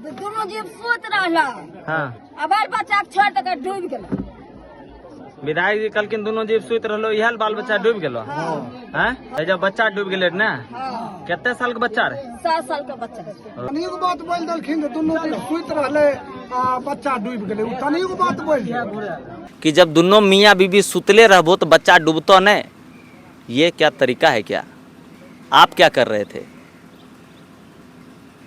दोनों जीव सोत रहला। हाँ बाल बच्चा छोड़ के डूब गेला। विधायक जी कहलखिन दोनों जीव सुत रहलो, इहे बाल बच्चा डूब गेलो। हैं जब बच्चा डूब गेले ना, कितने साल के बच्चा रहे? 7 साल का बच्चा। तनिक बात बोल दलखिन दोनों जीव सुत रहले, बच्चा डूब गेले। तनिक बात बोल कि जब दोनों मियाँ बीबी सुतले रहबो तो बच्चा डूबतो नहीं। ये क्या तरीका है? क्या आप क्या कर रहे थे?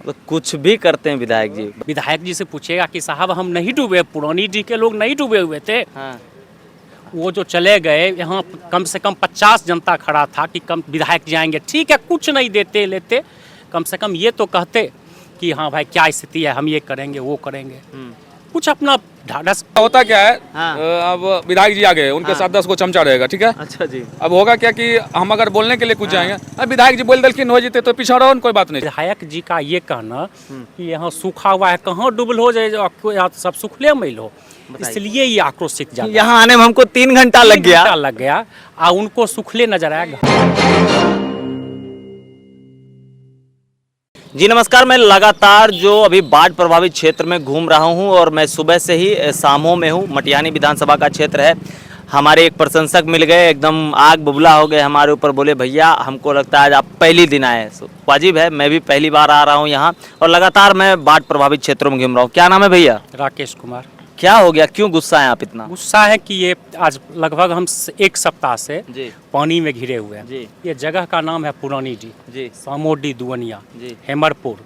तो कुछ भी करते हैं विधायक जी। विधायक जी से पूछेगा कि साहब हम नहीं डूबे, पुरानी डी के लोग नहीं डूबे हुए थे। हाँ। वो जो चले गए, यहाँ कम से कम 50 जनता खड़ा था कि कम विधायक जाएंगे, ठीक है कुछ नहीं देते लेते, कम से कम ये तो कहते कि हाँ भाई क्या स्थिति है, हम ये करेंगे वो करेंगे, कुछ अपना ढाढ़स। होता क्या है, हाँ। अब विधायक जी आ गए, उनके साथ 10 को चमचा रहेगा, ठीक है। अच्छा जी। अब होगा क्या कि हम अगर बोलने के लिए कुछ जाएंगे, अब विधायक जी बोल दलखिन हो जीते तो पीछा रहो, कोई बात नहीं। विधायक जी का ये कहना कि यहाँ सूखा हुआ है, कहाँ डूबल हो जाए, यहाँ सब सूखले मैल हो, इसलिए ये आक्रोशित जाता। यहाँ आने में हमको 3 घंटा लग गया और उनको सूखले नजर आएगा। जी नमस्कार, मैं लगातार जो अभी बाढ़ प्रभावित क्षेत्र में घूम रहा हूं और मैं सुबह से ही सामो में हूं। मटिहानी विधानसभा का क्षेत्र है। हमारे एक प्रशंसक मिल गए, एकदम आग बुबला हो गए हमारे ऊपर, बोले भैया हमको लगता है आज आप पहली दिन आए। वाजिब है, मैं भी पहली बार आ रहा हूं यहां और लगातार मैं बाढ़ प्रभावित क्षेत्रों में घूम रहा हूँ। क्या नाम है भैया? राकेश कुमार। क्या हो गया, क्यों गुस्सा है आप इतना? गुस्सा है कि ये आज लगभग हम 1 सप्ताह से जी पानी में घिरे हुए हैं। जी। ये जगह का नाम है पुरानी डी, जी सामोडी, दुवनिया, जी। हेमरपुर,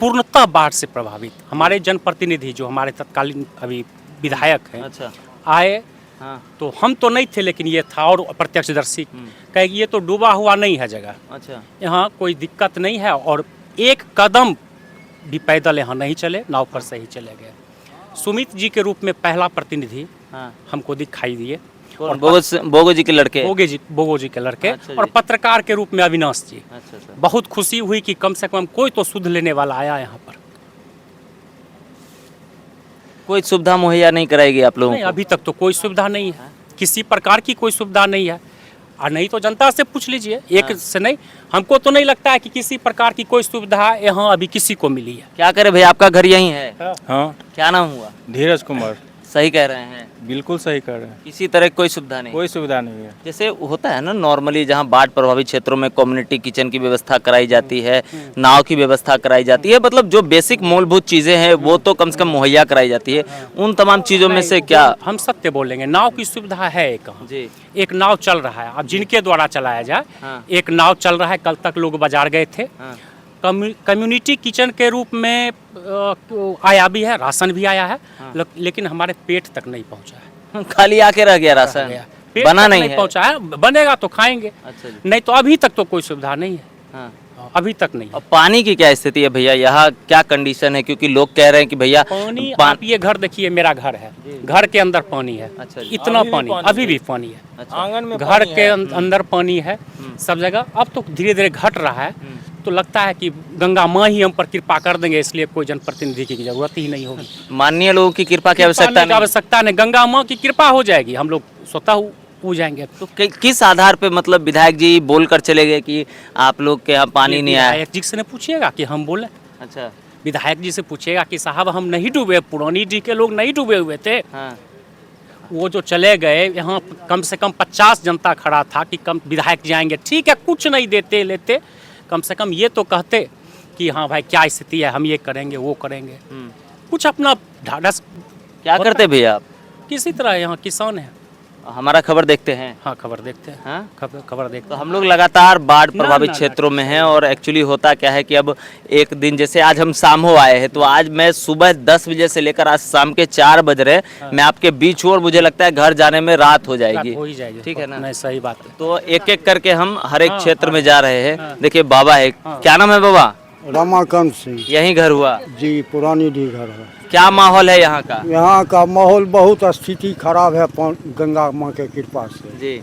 पूर्णतः बाढ़ से प्रभावित। हमारे जनप्रतिनिधि जो हमारे तत्कालीन अभी विधायक हैं, अच्छा। आए हाँ। तो हम तो नहीं थे, लेकिन ये था और प्रत्यक्षदर्शी कहे कि ये तो डूबा हुआ नहीं है जगह, अच्छा। यहाँ कोई दिक्कत नहीं है, और एक कदम भी पैदल यहाँ नहीं चले, नाव पर से ही चले गए। सुमित जी के रूप में पहला प्रतिनिधि हाँ। हमको दिखाई दिए, और बोगो जी के लड़के? बोगो जी के लड़के। अच्छा और जी। पत्रकार के रूप में अविनाश जी। अच्छा अच्छा। बहुत खुशी हुई कि कम से कम कोई तो सुध लेने वाला आया यहाँ पर। कोई सुविधा मुहैया नहीं कराएगी आप लोगों नहीं, को? अभी तक तो कोई सुविधा नहीं है, किसी प्रकार की कोई सुविधा नहीं है। और नहीं तो जनता से पूछ लीजिए, एक से नहीं, हमको तो नहीं लगता है कि किसी प्रकार की कोई सुविधा यहाँ अभी किसी को मिली है। क्या करे भैया, आपका घर यहीं है? हाँ, क्या नाम हुआ? धीरज कुमार। सही कह रहे हैं, बिल्कुल सही कर रहे हैं, किसी तरह की कोई सुविधा नहीं? कोई सुविधा नहीं है। जैसे होता है ना नॉर्मली, जहाँ बाढ़ प्रभावित क्षेत्रों में कम्युनिटी किचन की व्यवस्था कराई जाती है, नाव की व्यवस्था कराई जाती है, मतलब जो बेसिक मूलभूत चीजें हैं वो तो कम से कम मुहैया कराई जाती है। उन तमाम चीजों में से क्या? हम सत्य बोलेंगे, नाव की सुविधा है कहाँ? जी। एक नाव चल रहा है, अब जिनके द्वारा चलाया जाए। हाँ। एक नाव चल रहा है, कल तक लोग बाजार गए थे। हाँ। कम्युनिटी किचन के रूप में आया भी है, राशन भी आया है। हाँ। लेकिन हमारे पेट तक नहीं पहुंचा है, खाली आके रह गया राशन, पेट बना तक नहीं है। पहुंचा है, बनेगा तो खाएंगे। अच्छा जी। नहीं तो अभी तक तो कोई सुविधा नहीं है। हाँ। अभी तक नहीं है। अब पानी की क्या स्थिति है भैया, यहाँ क्या कंडीशन है? क्योंकि लोग कह रहे हैं कि भैया पानी, आप ये घर देखिए, मेरा घर है, घर के अंदर पानी है। अच्छा जी। इतना पानी, अभी भी पानी है। अच्छा। आंगन में घर के अंदर पानी है सब जगह। अब तो धीरे धीरे घट रहा है, तो लगता है कि गंगा माँ ही हम पर कृपा कर देंगे, इसलिए कोई जनप्रतिनिधि की जरूरत ही नहीं होगी। माननीय लोगों की कृपा की आवश्यकता नहीं, गंगा माँ की कृपा हो जाएगी, हम लोग स्वतः हो जाएंगे। तो किस आधार पे मतलब विधायक जी बोलकर चले गए कि आप लोग के यहाँ पानी नहीं आया? विधायक जी से पूछिएगा कि हम बोले। अच्छा। विधायक जी से पूछिएगा कि साहब हम नहीं डूबे, पुरानी डी के लोग नहीं डूबे हुए थे। हाँ। वो जो चले गए, यहाँ कम से कम 50 जनता खड़ा था कि कम विधायक जाएंगे, ठीक है कुछ नहीं देते लेते, कम से कम ये तो कहते कि हाँ भाई क्या स्थिति है, हम ये करेंगे वो करेंगे, कुछ अपना ढाढ़स। क्या करते भैया आप? किसी तरह यहाँ किसान है। हमारा खबर देखते हैं? हाँ, खबर देखते हैं। हाँ? खबर देखते तो हैं। हम लोग लगातार बाढ़ प्रभावित क्षेत्रों में हैं और एक्चुअली होता क्या है कि अब एक दिन, जैसे आज हम सामो आए हैं, तो आज मैं सुबह 10 बजे से लेकर आज शाम के 4 बज रहे, मैं आपके बीच हूँ और मुझे लगता है घर जाने में रात हो जाएगी। हो ही जाएगी, ठीक है ना? नहीं, सही बात है। तो एक एक करके हम हर एक क्षेत्र में जा रहे हैं। देखिए बाबा है, क्या नाम है बाबा? रमाकांत सिंह यही घर हुआ जी, पुरानी डी घर है। क्या माहौल है यहाँ का? यहाँ का माहौल बहुत स्थिति खराब है, गंगा माँ के कृपा से जी।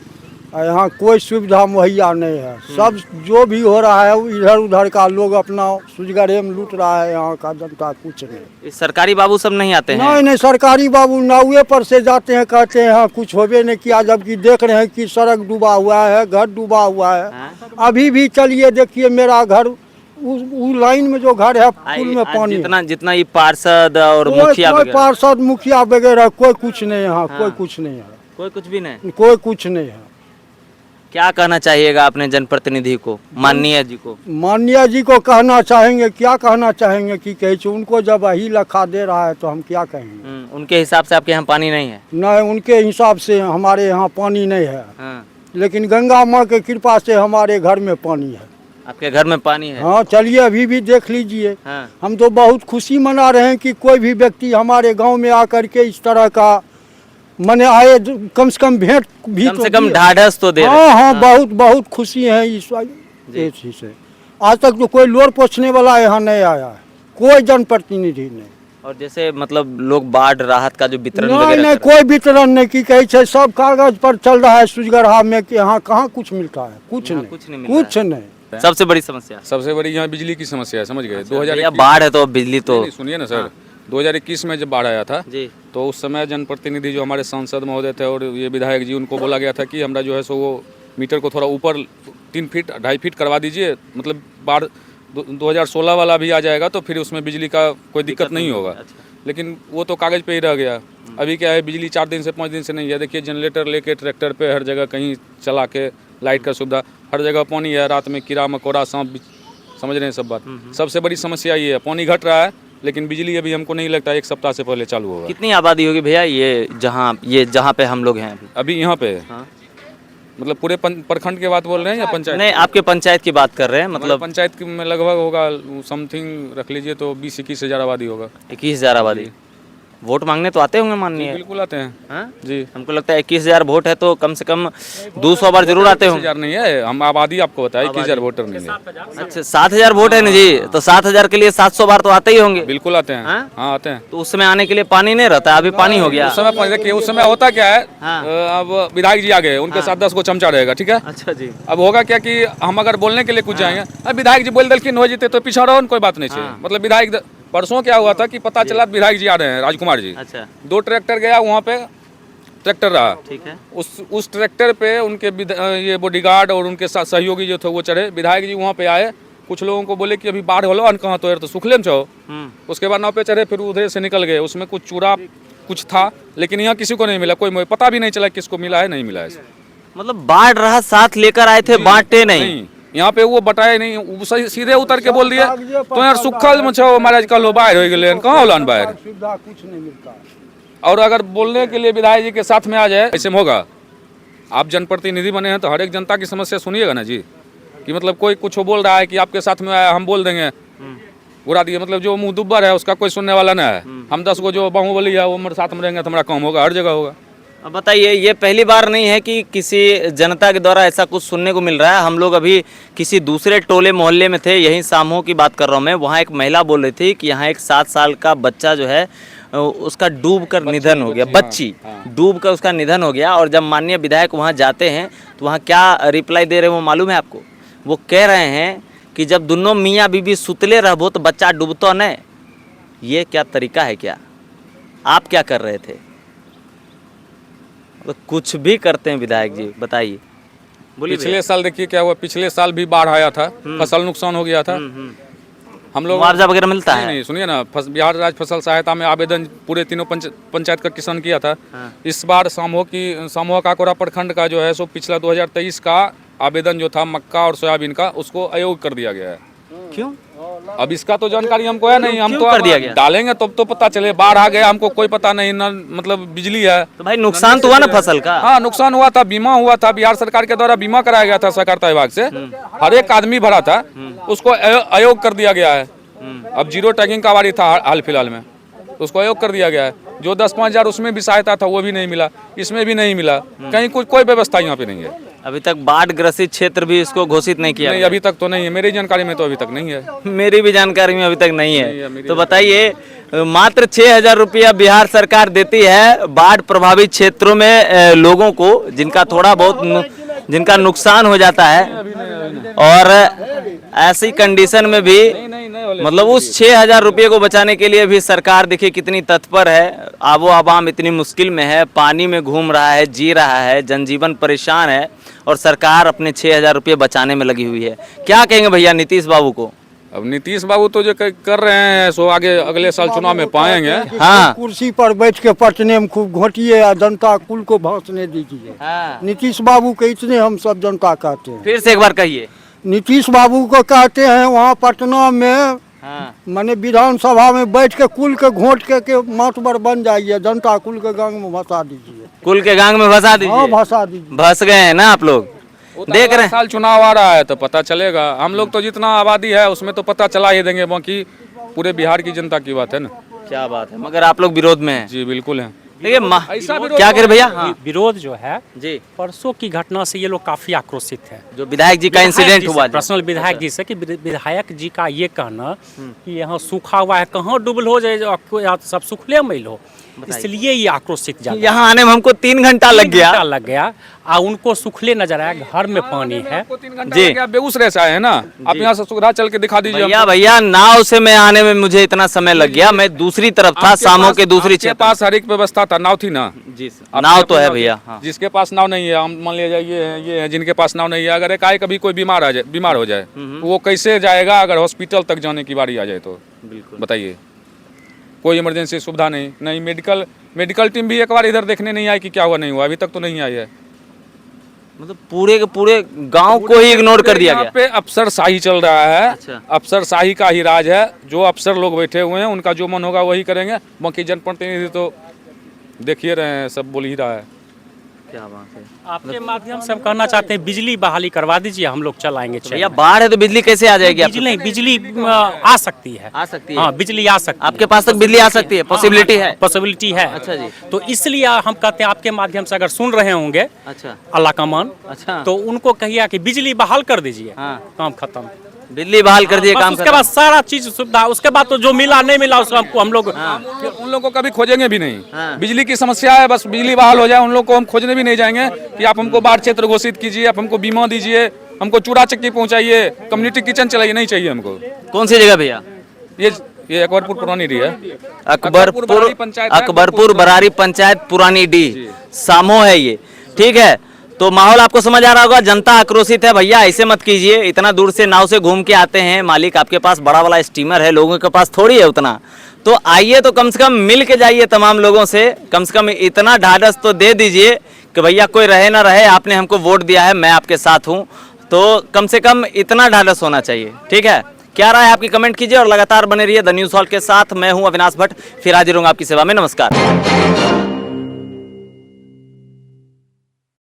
यहाँ कोई सुविधा मुहैया नहीं है। सब जो भी हो रहा है इधर उधर का लोग अपना सुजगरे में लूट रहा है, यहाँ का जनता कुछ नहीं। सरकारी बाबू सब नहीं आते हैं? नहीं नहीं, सरकारी बाबू नावे पर से जाते हैं, कहते हैं हाँ कुछ होबे नहीं किया, जबकि देख रहे हैं कि सड़क डूबा हुआ है, घर डूबा हुआ है। अभी भी चलिए देखिए, मेरा घर वो लाइन में जो घर है पुल में आज पानी है। जितना जितना ये पार्षद और कोई मुखिया कोई वगैरह, पार्षद मुखिया वगैरह कोई कुछ नहीं है, हाँ। कोई कुछ नहीं है, कोई कुछ भी नहीं। कोई कुछ नहीं है। क्या कहना चाहिएगा अपने जनप्रतिनिधि को, माननीय जी को? माननीय जी को कहना चाहेंगे, क्या कहना चाहेंगे कि कहे छे, उनको जब वही लखा दे रहा है तो हम क्या कहेंगे। उनके हिसाब से आपके यहाँ पानी नहीं है? नहीं, उनके हिसाब से हमारे यहाँ पानी नहीं है, हाँ। लेकिन गंगा माँ के कृपा से हमारे घर में पानी है। आपके घर में पानी है? हाँ, चलिए अभी भी देख लीजिए। हाँ। हम तो बहुत खुशी मना रहे हैं कि कोई भी व्यक्ति हमारे गांव में आकर के इस तरह का मने आए, कम से कम भेंट भी कम तो से कम दिए। ढाढ़स तो दे रहे हाँ हैं। हाँ, बहुत बहुत खुशी है इस चीज से। आज तक तो कोई लोर पोछने वाला यहाँ नहीं आया है, कोई जनप्रतिनिधि नहीं। और जैसे मतलब लोग बाढ़ राहत का जो वितरण नहीं वगैरह नहीं, कर रहे कोई वितरण नहीं की कहे छे, सब कागज पर चल रहा है सुजगरहा में कि यहाँ कहाँ कुछ मिलता है, कुछ यहाँ नहीं, कुछ नहीं मिल रहा कुछ नहीं। हैं। सबसे बड़ी समस्या सबसे बड़ी यहाँ बिजली की समस्या है, समझ गए। भैया 2021 बाढ़ है तो बिजली तो नहीं, सुनिए ना सर, 2021 में जब बाढ़ आया था जी तो उस समय जनप्रतिनिधि जो हमारे सांसद महोदय थे और ये विधायक जी, उनको बोला गया था कि हमरा जो है सो वो मीटर को थोड़ा ऊपर 3 फीट 2.5 फीट करवा दीजिए, मतलब बाढ़ 2016 वाला भी आ जाएगा तो फिर उसमें बिजली का कोई दिक्कत नहीं होगा। लेकिन वो तो कागज़ पे ही रह गया। अभी क्या है, बिजली 4 दिन से 5 दिन से नहीं है। देखिए जनरेटर लेके ट्रैक्टर पे हर जगह कहीं चला के, लाइट का सुविधा, हर जगह पानी है, रात में कीड़ा मकोड़ा सांप, समझ रहे हैं सब बात। सबसे बड़ी समस्या ये है, पानी घट रहा है लेकिन बिजली अभी हमको नहीं लगता 1 सप्ताह से पहले चालू होगा। कितनी आबादी होगी भैया ये जहाँ पे हम लोग हैं अभी? अभी यहाँ पे हाँ। मतलब पूरे प्रखंड के बात बोल रहे हैं या पंचायत? नहीं, आपके पंचायत की बात कर रहे हैं। मतलब पंचायत में लगभग होगा समथिंग रख लीजिए तो 20-21 हज़ार आबादी होगा। 21,000 आबादी। वोट मांगने तो आते होंगे माननीय? बिल्कुल आते हैं। हाँ? जी, हमको लगता है 21,000 वोट है तो कम से कम 200 बार जरूर आते होंगे। 21,000 नहीं है, हम आबादी आपको बताया, 21,000 वोटर नहीं है। अच्छा, 7,000 वोट है ना जी, तो 7,000 के लिए 700 बार तो आते ही होंगे। बिल्कुल आते हैं। हाँ? हाँ आते हैं। तो उस समय आने के लिए पानी नहीं रहता, अभी पानी हो गया। उस समय देखिए, उस समय होता क्या है, हाँ। अब विधायक जी आ गए, उनके साथ 10 को चमचा रहेगा, ठीक है। अच्छा जी। अब होगा क्या कि हम अगर बोलने के लिए कुछ जाएंगे, अब विधायक जी बोल दलखिन हो जीते तो पीछे रहो, कोई बात नहीं चाहिए। मतलब विधायक परसों क्या हुआ था कि पता चला विधायक जी आ रहे हैं, राजकुमार जी। अच्छा, 2 ट्रैक्टर गया, वहाँ पे ट्रैक्टर रहा। ठीक है। उस ट्रैक्टर पे उनके ये बॉडीगार्ड और उनके साथ सहयोगी जो थे वो चढ़े। विधायक जी वहाँ पे आए, कुछ लोगों को बोले कि अभी बाढ़ होलो अन कहाँ तो यार, तो सुखले में छो। उसके बाद नाव पे चढ़े, फिर उधर से निकल गए। उसमें कुछ चूड़ा कुछ था, लेकिन यहाँ किसी को नहीं मिला, कोई पता भी नहीं चला किसको मिला है नहीं मिला है। मतलब बाढ़ रहा साथ लेकर आए थे, बांटे नहीं। यहाँ पे वो बताए नहीं, वो सीधे उतर के बोल दिए तो यार सुखल में छो महाराज, कल बाहर हो गए, कहाँ होलन बाहर, सुविधा कुछ नहीं मिलता। और अगर बोलने के लिए विधायक जी के साथ में आ जाए, ऐसे में होगा। आप जनप्रतिनिधि बने हैं तो हर एक जनता की समस्या सुनिएगा ना जी, कि मतलब कोई कुछ बोल रहा है कि आपके साथ में आया, हम बोल देंगे बुरा दिए, मतलब जो मुंह दुब्बर है उसका कोई सुनने वाला ना है। हम 10 को जो बाहुबली है वो मेरे साथ में रहेंगे तो हमारा काम होगा, हर जगह होगा। अब बताइए, ये पहली बार नहीं है कि किसी जनता के द्वारा ऐसा कुछ सुनने को मिल रहा है। हम लोग अभी किसी दूसरे टोले मोहल्ले में थे, यहीं सामूह की बात कर रहा हूँ मैं। वहाँ एक महिला बोल रही थी कि यहाँ एक 7 साल का बच्चा जो है उसका डूब कर निधन हो गया। बच्ची डूब कर उसका निधन हो गया। और जब माननीय विधायक वहाँ जाते हैं तो वहाँ क्या रिप्लाई दे रहे हैं वो मालूम है आपको? वो कह रहे हैं कि जब दोनों मियाँ बीबी सुतले रहबो तो बच्चा डूबतो नहीं। ये क्या तरीका है? क्या आप क्या कर रहे थे? तो कुछ भी करते हैं विधायक जी, बताइए। बोलिए। पिछले साल देखिए क्या हुआ, पिछले साल भी बाढ़ आया था, फसल नुकसान हो गया था। हम लोग मुआवजा वगैरह मिलता है? नहीं, सुनिए ना, बिहार राज्य फसल सहायता में आवेदन पूरे तीनों पंचायत का किसान किया था। इस बार समूह काकोरा प्रखंड का जो है सो पिछला 2023 का आवेदन जो था मक्का और सोयाबीन का, उसको अयोग्य कर दिया गया है। क्यों? अब इसका तो जानकारी हमको है नहीं, हम क्यों तो कर दिया गया? डालेंगे तब तो पता चले। बाढ़ आ गया, हमको कोई पता नहीं ना, मतलब बिजली है तो भाई नुकसान तो हुआ ना फसल का? हाँ, नुकसान हुआ था, बीमा हुआ था, बिहार सरकार के द्वारा बीमा कराया गया था सहकारिता विभाग से, हर एक आदमी भरा था, उसको अयोग्य कर दिया गया है। अब 0 टैगिंग का वारी था हाल फिलहाल में, तो उसको अयोग्य कर दिया गया है। जो 10-5 हज़ार उसमें भी सहायता था वो भी नहीं मिला, इसमें भी नहीं मिला, कहीं कोई व्यवस्था यहाँ पे नहीं है। अभी तक बाढ़ ग्रसित क्षेत्र भी इसको घोषित नहीं किया नहीं, अभी तक तो नहीं है, मेरी जानकारी में तो अभी तक नहीं है। मेरी भी जानकारी में अभी तक नहीं है। तो बताइए, मात्र 6,000 रुपया बिहार सरकार देती है बाढ़ प्रभावित क्षेत्रों में लोगों को, जिनका थोड़ा बहुत जिनका नुकसान हो जाता है। और ऐसी कंडीशन में भी मतलब उस 6,000 रुपये को बचाने के लिए भी सरकार देखिए कितनी तत्पर है। आबो आवाम इतनी मुश्किल में है, पानी में घूम रहा है, जी रहा है, जनजीवन परेशान है, और सरकार अपने 6,000 रुपये बचाने में लगी हुई है। क्या कहेंगे भैया नीतीश बाबू को? अब नीतीश बाबू तो जो कर रहे हैं सो आगे अगले साल चुनाव में पाएंगे। हाँ। कुर्सी पर बैठ के पटने में खूब घोटिए और जनता कुल को भाषण दीजिए। हाँ। नीतीश बाबू के इतने हम सब जनता कहते हैं। फिर से एक बार कहिए। नीतीश बाबू को कहते हैं वहाँ पटना में हाँ। माने विधानसभा में बैठ के कुल के घोट के मातबर बन जाइए, जनता कुल के गांग में भसा दीजिए। कुल के गांग में भसा हाँ, दीजिए। भसा दीजिए। भस गए हैं ना आप लोग, देख रहे हैं। साल चुनाव आ रहा है तो पता चलेगा। हम लोग तो जितना आबादी है उसमें तो पता चला ही देंगे, बाकी पूरे बिहार की जनता की बात है ना। क्या बात है, मगर आप लोग विरोध में हैं। जी बिल्कुल है। देखिए ऐसा विरोध क्या करे भैया। हाँ। विरोध जो है जी, परसों की घटना से ये लोग काफी आक्रोशित है। जो विधायक जी का इंसिडेंट हुआ जी। पर्सनल विधायक जी से कि विधायक जी का ये कहना कि यहाँ सूखा हुआ है, कहाँ डूबल हो जाए, या सब सूखले मैल हो, इसलिए ये आक्रोशित जाता है। यहाँ आने में हमको 3 घंटा लग गया। और उनको सूखले नजर आया, घर में पानी है। जी। आप बेगूसराय से आए हैं ना, आप यहाँ से सुगरा चल के दिखा दीजिए। भैया नाव से मैं आने में मुझे इतना समय लग गया, मैं दूसरी तरफ था, सामो के दूसरी आपके पास हर एक व्यवस्था था, नाव थी ना। जी नाव तो है भैया। हाँ। जिसके पास नाव नहीं है, हम मान लीजिए ये है जिनके पास नाव नहीं है, अगर एकाएक कभी कोई बीमार हो जाए वो कैसे जाएगा अगर हॉस्पिटल तक जाने की बारी आ जाए तो। बिल्कुल बताइए, कोई इमरजेंसी सुविधा नहीं। मेडिकल टीम भी एक बार इधर देखने नहीं आई कि क्या हुआ नहीं हुआ, अभी तक तो नहीं आई है। मतलब पूरे के पूरे गांव को ही इग्नोर कर दिया यहाँ गया। पे अफसरशाही चल रहा है। अच्छा। अफसरशाही का ही राज है। जो अफसर लोग बैठे हुए हैं उनका जो मन होगा वही करेंगे, बाकी जनप्रतिनिधि तो देखिए रहे हैं, सब बोल ही रहा है। क्या बात है। आपके माध्यम से हम कहना चाहते हैं बिजली बहाली करवा दीजिए, हम लोग चलाएंगे। भैया बाढ़ है तो बिजली कैसे आ जाएगी? बिजली आ सकती है। आ सकती है। हाँ, बिजली आ सकती है। आपके पास तक बिजली आ सकती है, पॉसिबिलिटी है। पॉसिबिलिटी है। अच्छा जी। तो इसलिए हम कहते हैं आपके माध्यम से अगर सुन रहे होंगे अच्छा अल्लाह का मान, अच्छा, तो उनको कहिए कि बिजली बहाल कर दीजिए। हाँ। काम खत्म। बिजली बहाल कर दिए, बस काम उसके बाद सारा चीज सुविधा, उसके बाद तो जो मिला नहीं मिला उसको हम लोग उन लोगों को कभी खोजेंगे भी नहीं। हाँ। बिजली की समस्या है, बस बिजली बहाल हो जाए, उन लोग को हम खोजने भी नहीं जाएंगे कि आप हमको बाढ़ क्षेत्र घोषित कीजिए, आप हमको बीमा दीजिए, हमको चूड़ा चक्की पहुंचाइए, कम्युनिटी किचन चलाइए, नहीं चाहिए हमको। कौन सी जगह भैया? ये अकबरपुर पुरानी डी है। अकबरपुर बरारी पंचायत पुरानी डी, सामो है ये। ठीक है, तो माहौल आपको समझ आ रहा होगा, जनता आक्रोशित है। भैया ऐसे मत कीजिए, इतना दूर से नाव से घूम के आते हैं, मालिक आपके पास बड़ा वाला स्टीमर है, लोगों के पास थोड़ी है उतना। तो आइए तो कम से कम मिल के जाइए तमाम लोगों से, कम इतना ढाढ़स तो दे दीजिए कि भैया कोई रहे ना रहे, आपने हमको वोट दिया है, मैं आपके साथ हूँ। तो कम से कम इतना ढाढ़स होना चाहिए। ठीक है, क्या राय है आपकी कमेंट कीजिए और लगातार बने रहिए द न्यूज़ हॉल के साथ। मैं हूँ अविनाश भट्ट, फिर हाजिर हूँ आपकी सेवा में। नमस्कार।